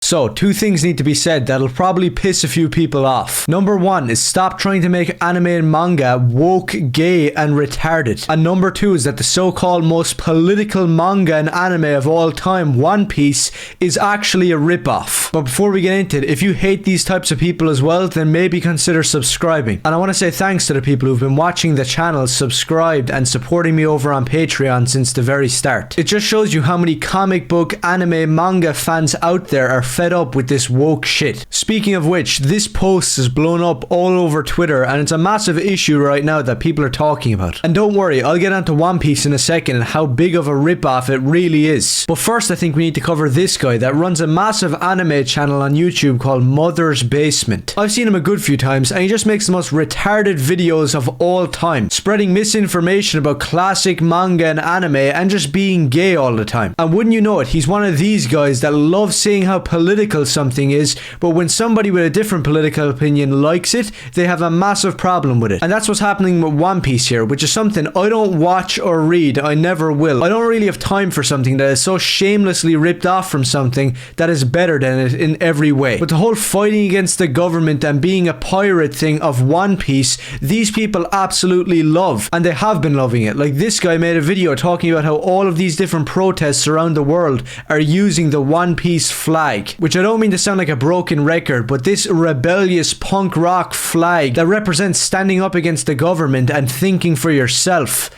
So, two things need to be said that'll probably piss a few people off. Number one is stop trying to make anime and manga woke, gay, and retarded. And number two is that the so-called most political manga and anime of all time, One Piece, is actually a ripoff. But before we get into it, if you hate these types of people as well, then maybe consider subscribing. And I want to say thanks to the people who've been watching the channel, subscribed, and supporting me over on Patreon since the very start. It just shows you how many comic book, anime, manga fans out there are fed up with this woke shit. Speaking of which, this post is blown up all over Twitter and it's a massive issue right now that people are talking about. And don't worry, I'll get onto One Piece in a second and how big of a ripoff it really is. But first I think we need to cover this guy that runs a massive anime channel on YouTube called Mother's Basement. I've seen him a good few times and he just makes the most retarded videos of all time, spreading misinformation about classic manga and anime and just being gay all the time. And wouldn't you know it, he's one of these guys that love saying how political something is, but when somebody with a different political opinion likes it, they have a massive problem with it. And that's what's happening with One Piece here, which is something I don't watch or read. I never will. I don't really have time for something that is so shamelessly ripped off from something that is better than it in every way. But the whole fighting against the government and being a pirate thing of One Piece, these people absolutely love, and they have been loving it. Like this guy made a video talking about how all of these different protests around the world are using the One Piece flag, which I don't mean to sound like a broken record, but this rebellious punk rock flag that represents standing up against the government and thinking for yourself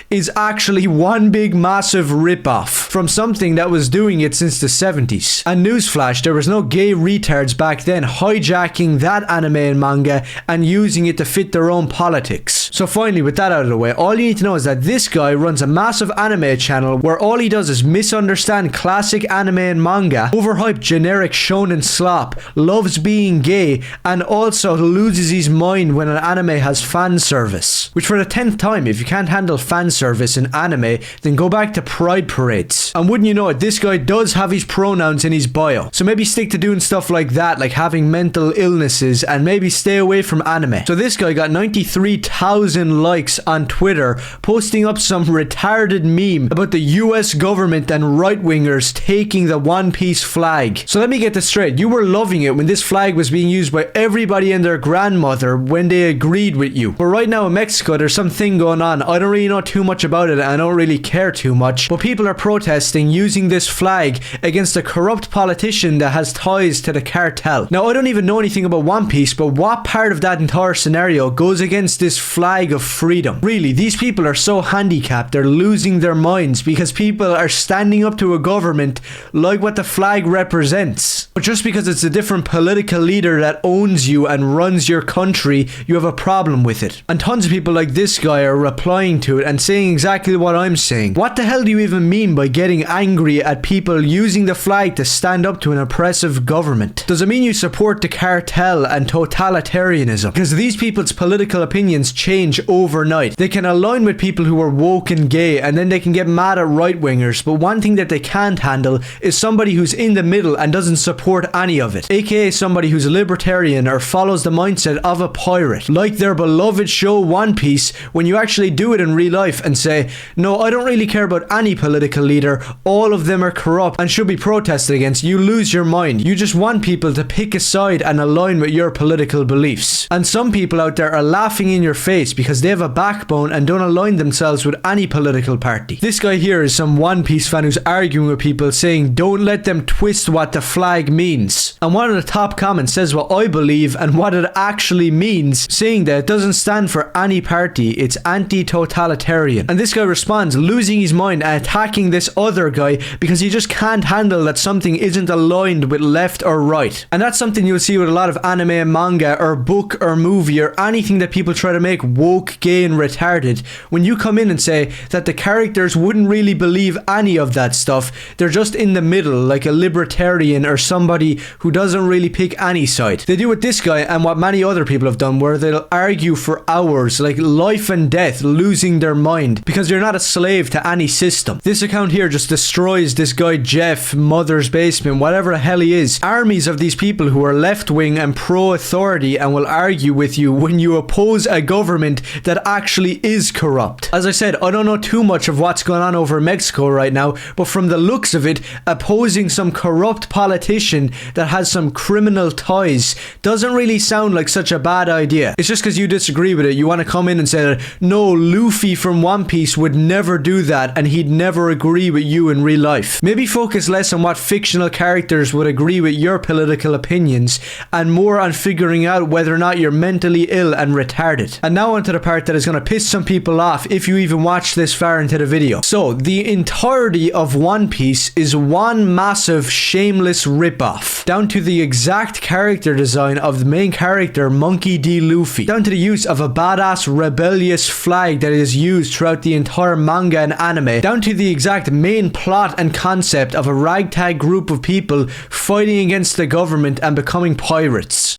is actually one big massive ripoff from something that was doing it since the 70s. And newsflash, there was no gay retards back then hijacking that anime and manga and using it to fit their own politics. So finally, with that out of the way, all you need to know is that this guy runs a massive anime channel where all he does is misunderstand classic anime and manga, overhype generic shonen slop, loves being gay, and also loses his mind when an anime has fan service. Which for the 10th time, if you can't handle fan service in anime, then go back to pride parades. And wouldn't you know it, this guy does have his pronouns in his bio. So maybe stick to doing stuff like that, like having mental illnesses, and maybe stay away from anime. So this guy got 93,000 likes on Twitter, posting up some retarded meme about the US government and right-wingers taking the One Piece flag. So let me get this straight, you were loving it when this flag was being used by everybody and their grandmother when they agreed with you. But right now in Mexico, there's something going on. I don't really know too much about it and I don't really care too much, but people are protesting using this flag against a corrupt politician that has ties to the cartel. Now I don't even know anything about One Piece, but what part of that entire scenario goes against this flag of freedom? Really, these people are so handicapped, they're losing their minds because people are standing up to a government like what the flag represents. But just because it's a different political leader that owns you and runs your country, you have a problem with it. And tons of people like this guy are replying to it and saying exactly what I'm saying. What the hell do you even mean by getting angry at people using the flag to stand up to an oppressive government? Does it mean you support the cartel and totalitarianism? Because these people's political opinions change overnight. They can align with people who are woke and gay and then they can get mad at right-wingers, but one thing that they can't handle is somebody who's in the middle and doesn't support any of it, aka somebody who's a libertarian or follows the mindset of a pirate, like their beloved show One Piece. When you actually do it in real life and say, no, I don't really care about any political leader, all of them are corrupt and should be protested against, you lose your mind. You just want people to pick a side and align with your political beliefs. And some people out there are laughing in your face because they have a backbone and don't align themselves with any political party. This guy here is some One Piece fan who's arguing with people saying don't let them twist what the flag means. And one of the top comments says what I believe and what it actually means, saying that it doesn't stand for any party, it's anti-totalitarian. And this guy responds, losing his mind and attacking this other guy because he just can't handle that something isn't aligned with left or right. And that's something you'll see with a lot of anime and manga or book or movie or anything that people try to make woke, gay and retarded. When you come in and say that the characters wouldn't really believe any of that stuff, they're just in the middle like a libertarian or somebody who doesn't really pick any side. They do what this guy and what many other people have done, where they'll argue for hours like life and death, losing their mind mind because you're not a slave to any system. This account here just destroys this guy Jeff, Mother's Basement, whatever the hell he is. Armies of these people who are left-wing and pro-authority and will argue with you when you oppose a government that actually is corrupt. As I said, I don't know too much of what's going on over in Mexico right now, but from the looks of it, opposing some corrupt politician that has some criminal ties doesn't really sound like such a bad idea. It's just because you disagree with it, you want to come in and say that, no, Luffy from One Piece would never do that and he'd never agree with you in real life. Maybe focus less on what fictional characters would agree with your political opinions and more on figuring out whether or not you're mentally ill and retarded. And now onto the part that is going to piss some people off if you even watch this far into the video. So, the entirety of One Piece is one massive shameless ripoff, down to the exact character design of the main character Monkey D. Luffy, down to the use of a badass rebellious flag that is used throughout the entire manga and anime, down to the exact main plot and concept of a ragtag group of people fighting against the government and becoming pirates.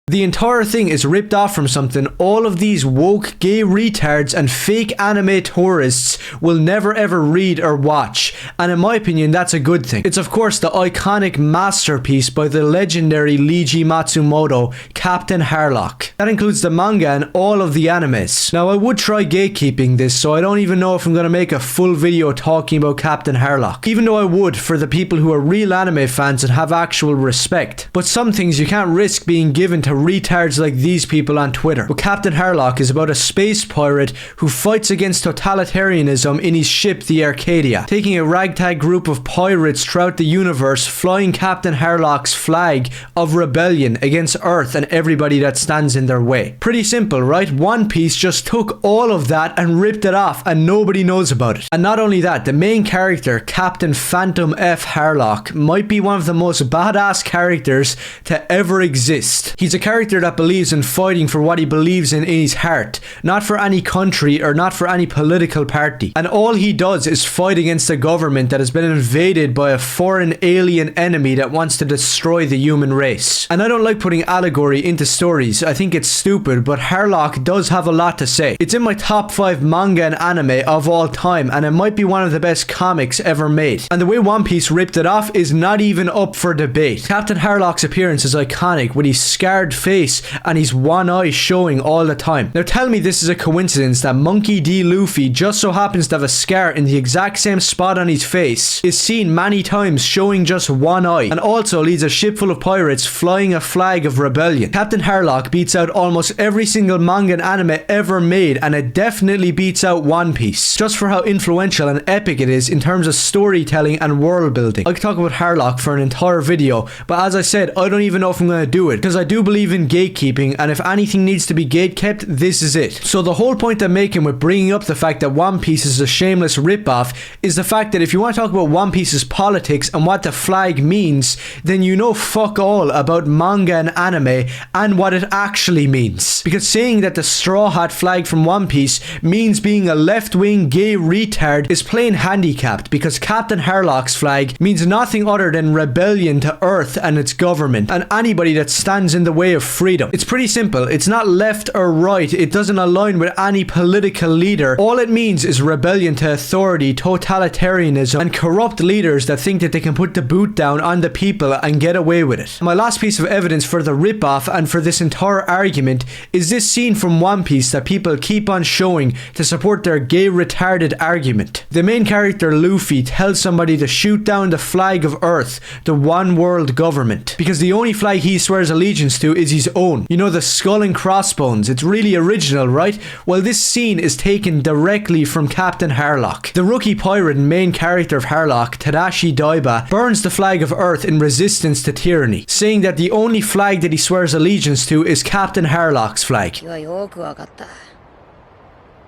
The entire thing is ripped off from something all of these woke gay retards and fake anime tourists will never ever read or watch, and in my opinion that's a good thing. It's of course the iconic masterpiece by the legendary Leiji Matsumoto, Captain Harlock. That includes the manga and all of the animes. Now I would try gatekeeping this, so I don't even know if I'm going to make a full video talking about Captain Harlock, even though I would for the people who are real anime fans and have actual respect. But some things you can't risk being given to retards like these people on Twitter. But Captain Harlock is about a space pirate who fights against totalitarianism in his ship the Arcadia, taking a ragtag group of pirates throughout the universe, flying Captain Harlock's flag of rebellion against Earth and everybody that stands in their way. Pretty simple, right? One Piece just took all of that and ripped it off and nobody knows about it. And not only that, the main character, Captain Phantom F. Harlock, might be one of the most badass characters to ever exist. He's a character that believes in fighting for what he believes in his heart, not for any country or not for any political party. And all he does is fight against a government that has been invaded by a foreign alien enemy that wants to destroy the human race. And I don't like putting allegory into stories, I think it's stupid, but Harlock does have a lot to say. It's in my top 5 manga and anime of all time, and it might be one of the best comics ever made. And the way One Piece ripped it off is not even up for debate. Captain Harlock's appearance is iconic, with his scarred face and his one eye showing all the time. Now tell me this is a coincidence that Monkey D. Luffy just so happens to have a scar in the exact same spot on his face, is seen many times showing just one eye, and also leads a ship full of pirates flying a flag of rebellion. Captain Harlock beats out almost every single manga and anime ever made, and it definitely beats out One Piece, just for how influential and epic it is in terms of storytelling and world building. I could talk about Harlock for an entire video, but as I said, I don't even know if I'm going to do it, because I do believe in gatekeeping, and if anything needs to be gatekept, this is it. So the whole point I'm making with bringing up the fact that One Piece is a shameless ripoff is the fact that if you want to talk about One Piece's politics and what the flag means, then you know fuck all about manga and anime and what it actually means. Because saying that the Straw Hat flag from One Piece means being a left-wing gay retard is plain handicapped, because Captain Harlock's flag means nothing other than rebellion to Earth and its government and anybody that stands in the way of freedom. It's pretty simple. It's not left or right. It doesn't align with any political leader. All it means is rebellion to authority, totalitarianism, and corrupt leaders that think that they can put the boot down on the people and get away with it. My last piece of evidence for the ripoff and for this entire argument is this scene from One Piece that people keep on showing to support their gay retarded argument. The main character Luffy tells somebody to shoot down the flag of Earth, the one world government, because the only flag he swears allegiance to is his own. You know, the skull and crossbones. It's really original, right? Well, this scene is taken directly from Captain Harlock. The rookie pirate and main character of Harlock, Tadashi Daiba, burns the flag of Earth in resistance to tyranny, saying that the only flag that he swears allegiance to is Captain Harlock's flag. What?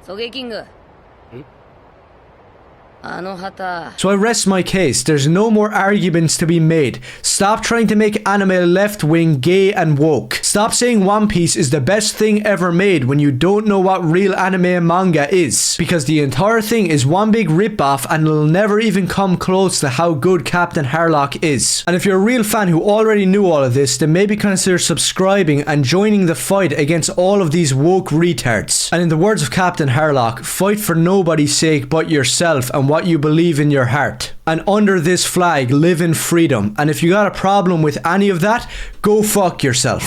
狙撃キング。So I rest my case. There's no more arguments to be made. Stop trying to make anime left-wing, gay, and woke. Stop saying One Piece is the best thing ever made when you don't know what real anime and manga is. Because the entire thing is one big rip-off and it'll never even come close to how good Captain Harlock is. And if you're a real fan who already knew all of this, then maybe consider subscribing and joining the fight against all of these woke retards. And in the words of Captain Harlock, fight for nobody's sake but yourself and what you believe in your heart. And under this flag, live in freedom. And if you got a problem with any of that, go fuck yourself.